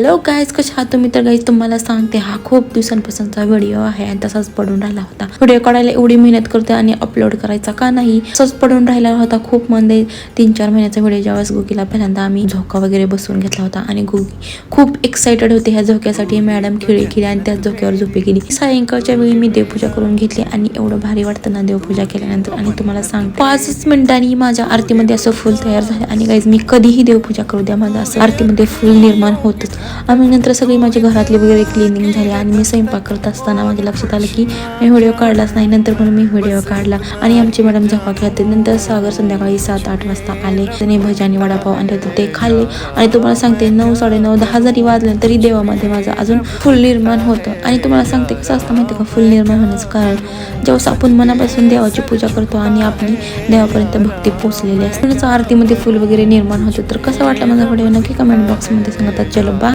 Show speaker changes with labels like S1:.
S1: Hello guys, कशा आहात तुम्ही? तर गाईज तुम्हाला सांगते, हा खूप दिवसांपासूनचा व्हिडिओ आहे आणि तसाच पडून राहिला होता. व्हिडिओ काढायला एवढी मेहनत करते आणि अपलोड करायचा का नाही, तसंच पडून राहिला होता. खूप म्हणजे 3-4 महिन्याचा व्हिडिओ. ज्यावेळेस गुगीला पहिल्यांदा आम्ही झोका वगैरे बसवून घेतला होता आणि गुगी खूप एक्साइटेड होते ह्या झोक्यासाठी. मॅडम खिळी केली आणि त्याच झोक्यावर झोपी गेली. सायंकाळच्या वेळी मी देवपूजा करून घेतली आणि एवढं भारी वाटतं ना देवपूजा केल्यानंतर. आणि तुम्हाला सांग 5 मिनिटांनी माझ्या आरतीमध्ये असं फुल तयार झालं. आणि गाईज मी कधीही देवपूजा करू द्या, माझं असं आरतीमध्ये फुल निर्माण होतच. आम्ही नंतर सगळी माझी घरातली वगैरे क्लिनिंग झाली आणि मी स्वयंपाक करत असताना माझ्या लक्षात आलं की मी व्हिडिओ काढलाच नाही. नंतर म्हणून मी व्हिडिओ काढला आणि आमची मॅडम झोपा खेळते. नंतर सागर संध्याकाळी 7-8 वाजता आले. त्याने भजी वडापाव आणले होते, ते खाल्ले. आणि तुम्हाला सांगते 9, 9:30, 10 जरी वाजले तरी देवामध्ये माझं अजून फुल निर्माण होतं. आणि तुम्हाला सांगते कसं असतं माहिती का फुल निर्माण होण्याचं कारण, जेव्हा आपण मनापासून देवाची पूजा करतो आणि आपली देवापर्यंत भक्ती पोचलेली असते, आरतीमध्ये फुल वगैरे निर्माण होतं. तर कसं वाटलं माझा व्हिडिओ नक्की कमेंट बॉक्समध्ये सांगा. चलो बा.